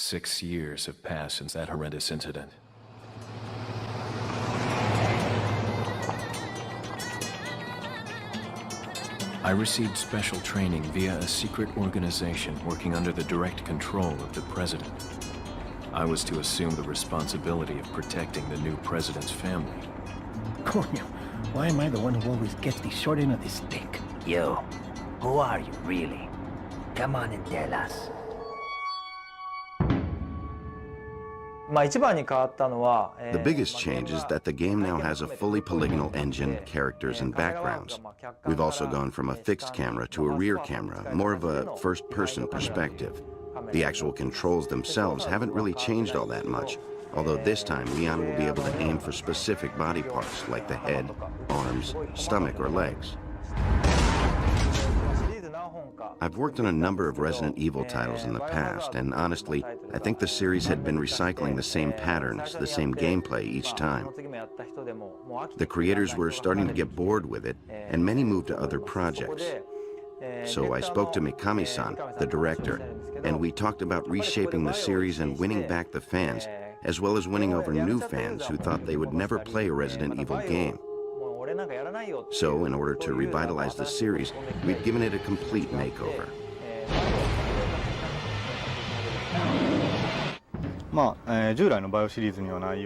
6 years have passed since that horrendous incident. I received special training via a secret organization working under the direct control of the president. I was to assume the responsibility of protecting the new president's family. Coño, why am I the one who always gets the short end of the stick? Yo, who are you really? Come on and tell us. The biggest change is that the game now has a fully polygonal engine, characters, and backgrounds. We've also gone from a fixed camera to a rear camera, more of a first-person perspective. The actual controls themselves haven't really changed all that much, although this time Leon will be able to aim for specific body parts like the head, arms, stomach, or legs. I've worked on a number of Resident Evil titles in the past, and honestly, I think the series had been recycling the same patterns, the same gameplay each time. The creators were starting to get bored with it, and many moved to other projects. So I spoke to Mikami-san, the director, and we talked about reshaping the series and winning back the fans, as well as winning over new fans who thought they would never play a Resident Evil game. So, in order to revitalize the series, we've given it a complete makeover.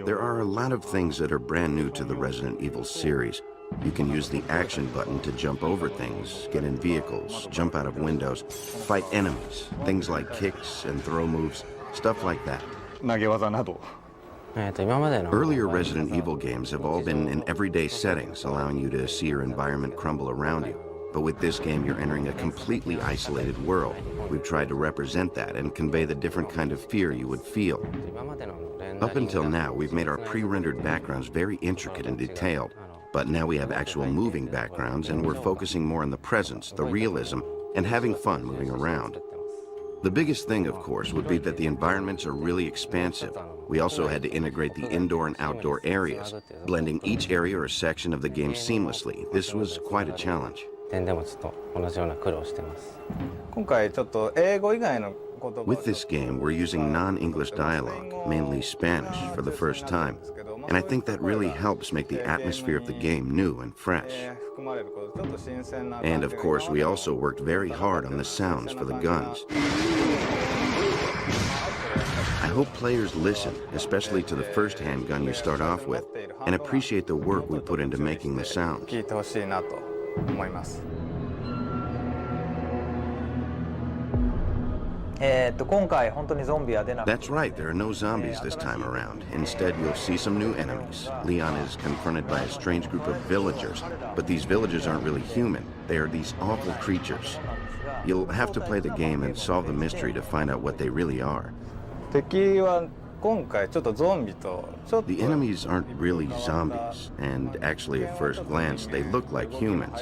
There are a lot of things that are brand new to the Resident Evil series. You can use the action button to jump over things, get in vehicles, jump out of windows, fight enemies, things like kicks and throw moves, stuff like that. Earlier Resident Evil games have all been in everyday settings, allowing you to see your environment crumble around you. But with this game, you're entering a completely isolated world. We've tried to represent that and convey the different kind of fear you would feel. Up until now, we've made our pre-rendered backgrounds very intricate and detailed. But now we have actual moving backgrounds, and we're focusing more on the presence, the realism, and having fun moving around. The biggest thing, of course, would be that the environments are really expansive. We also had to integrate the indoor and outdoor areas, blending each area or section of the game seamlessly. This was quite a challenge. With this game, we're using non-English dialogue, mainly Spanish, for the first time. And I think that really helps make the atmosphere of the game new and fresh. And of course, we also worked very hard on the sounds for the guns. I hope players listen, especially to the first handgun you start off with, and appreciate the work we put into making the sounds. That's right, there are no zombies this time around. Instead, you'll see some new enemies. Leon is confronted by a strange group of villagers, but these villagers aren't really human. They are these awful creatures. You'll have to play the game and solve the mystery to find out what they really are. The enemies aren't really zombies, and actually at first glance, they look like humans.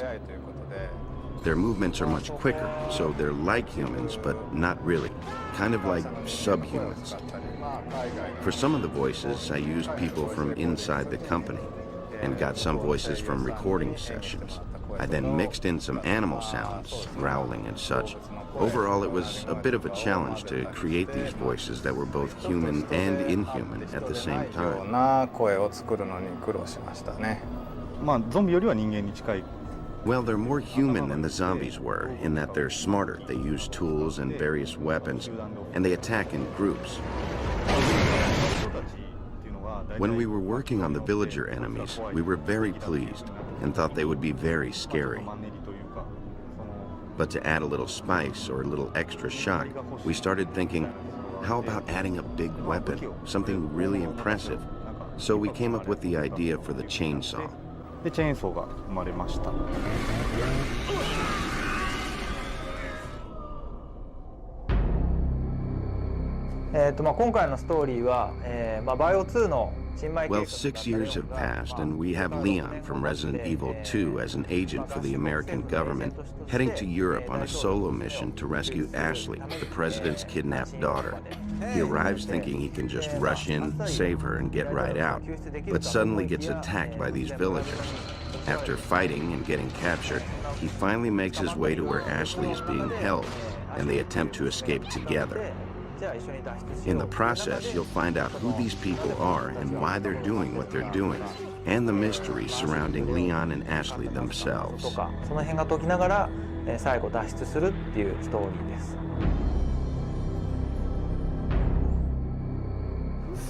Their movements are much quicker, so they're like humans, but not really. Kind of like subhumans. For some of the voices, I used people from inside the company, and got some voices from recording sessions. I then mixed in some animal sounds, growling and such. Overall, it was a bit of a challenge to create these voices that were both human and inhuman at the same time. Well, they're more human than the zombies were, in that they're smarter. They use tools and various weapons, and they attack in groups. When we were working on the villager enemies, we were very pleased and thought they would be very scary. But to add a little spice or a little extra shock, we started thinking, how about adding a big weapon, something really impressive? So we came up with the idea for the chainsaw. でチェーンソーが生まれました。今回のストーリーは、バイオ2の Well, 6 years have passed, and we have Leon from Resident Evil 2 as an agent for the American government, heading to Europe on a solo mission to rescue Ashley, the president's kidnapped daughter. He arrives thinking he can just rush in, save her, and get right out, but suddenly gets attacked by these villagers. After fighting and getting captured, he finally makes his way to where Ashley is being held, and they attempt to escape together. In the process, you'll find out who these people are and why they're doing what they're doing, and the mystery surrounding Leon and Ashley themselves. とかその辺が解きながら、最後脱出するっていうストーリーです。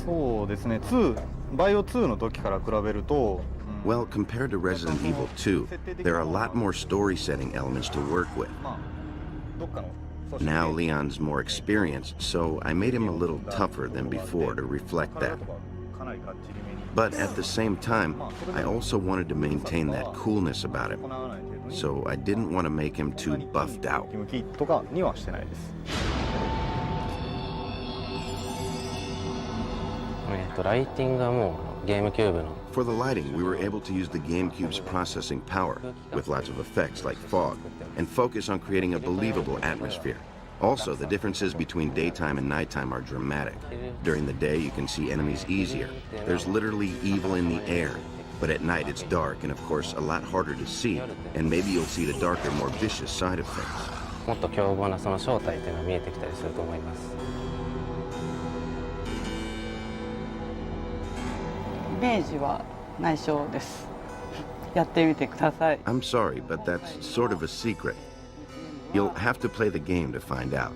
そうですね、2、バイオ2の時から比べると、Well, compared to Resident Evil 2, there are a lot more story-setting elements to work with. Now Leon's more experienced, so I made him a little tougher than before to reflect that. But at the same time, I also wanted to maintain that coolness about him, so I didn't want to make him too buffed out. とかにはしてないです。ライティングはもうゲームキューブの For the lighting, we were able to use the GameCube's processing power, with lots of effects like fog, and focus on creating a believable atmosphere. Also, the differences between daytime and nighttime are dramatic. During the day, you can see enemies easier. There's literally evil in the air. But at night, it's dark and, of course, a lot harder to see, and maybe you'll see the darker, more vicious side of things. もっと凶暴なその正体っていうのが見えてきたりすると思います。イメージは内緒です。やってみてください。I'm sorry, but that's sort of a secret. You'll have to play the game to find out.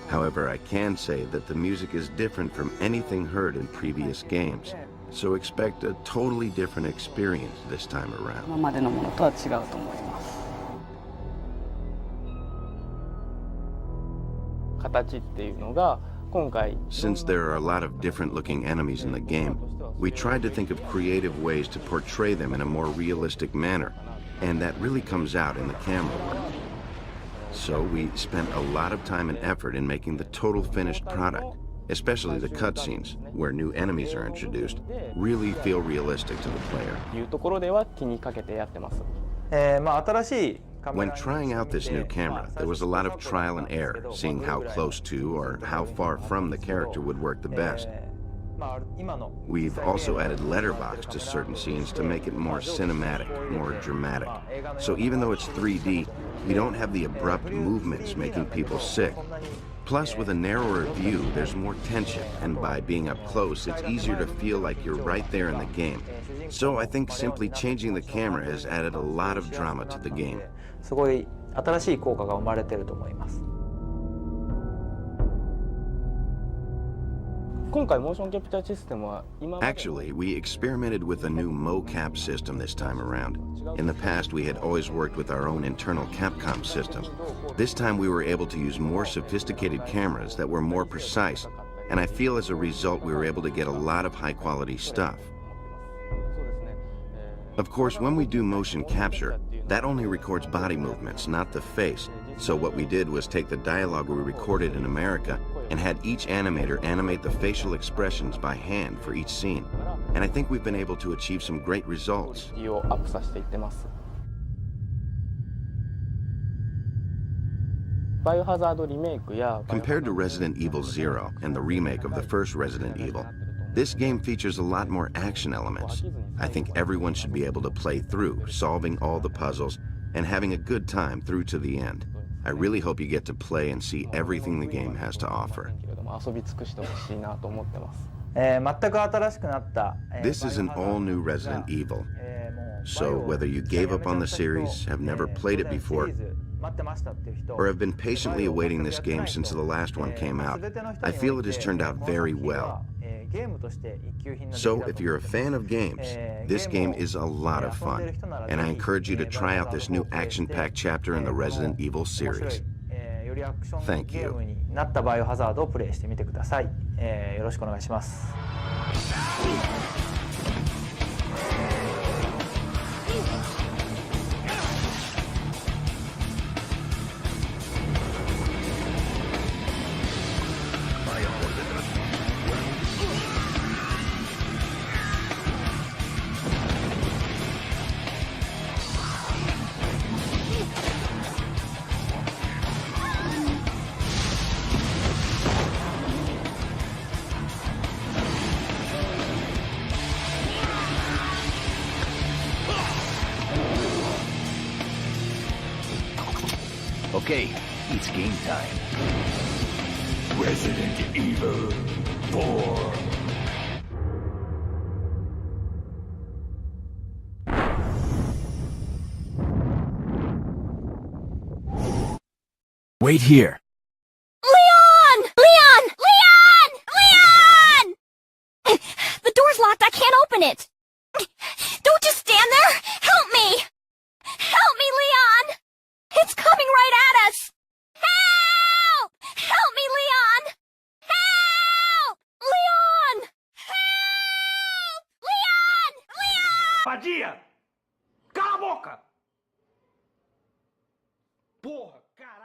However, I can say that the music is different from anything heard in previous games, so expect a totally different experience this time around. 今までのものとは違うと思います。形っていうのが今回 Since there are a lot of different-looking enemies in the game, we tried to think of creative ways to portray them in a more realistic manner, and that really comes out in the camera work. So we spent a lot of time and effort in making the total finished product, especially the cutscenes, where new enemies are introduced, really feel realistic to the player. いうところでは気にかけてやってます。新しい When trying out this new camera, there was a lot of trial and error, seeing how close to or how far from the character would work the best. We've also added letterbox to certain scenes to make it more cinematic, more dramatic. So even though it's 3D, we don't have the abrupt movements making people sick. Plus, with a narrower view, there's more tension, and by being up close, it's easier to feel like you're right there in the game. So I think simply changing the camera has added a lot of drama to the game. すごい新しい効果が生まれてると思います。今回モーションキャプチャーシステムは今 Actually, we experimented with a new mocap system this time around. In the past, we had always worked with our own internal Capcom system. This time, we were able to use more sophisticated cameras that were more precise, and I feel as a result, we were able to get a lot of high-quality stuff. Of course, when we do motion capture, that only records body movements, not the face. So what we did was take the dialogue we recorded in America and had each animator animate the facial expressions by hand for each scene. And I think we've been able to achieve some great results. をアップさせていってます。バイオハザードリメイクや Compared to Resident Evil 0 and the remake of the first Resident Evil, this game features a lot more action elements. I think everyone should be able to play through, solving all the puzzles, and having a good time through to the end. I really hope you get to play and see everything the game has to offer. 遊び尽くしてほしいなと思ってます。全く新しくなった This is an all-new Resident Evil. So whether you gave up on the series, have never played it before, or have been patiently awaiting this game since the last one came out, I feel it has turned out very well. So if you're a fan of games, this game is a lot of fun, and I encourage you to try out this new action-packed chapter in the Resident Evil series. Thank you. なったバイオハザードをプレイしてみてください。よろしくお願いします。Okay, it's game time. Resident Evil 4. Wait here. Leon! Leon! Leon! Leon! The door's locked. I can't open it. Don't just stand there. Help me! Help me, Leon! It's coming right at us! Help! Help me, Leon! Help! Leon! Help! Leon! Leon! Vadia! Cala a boca! Porra, cara!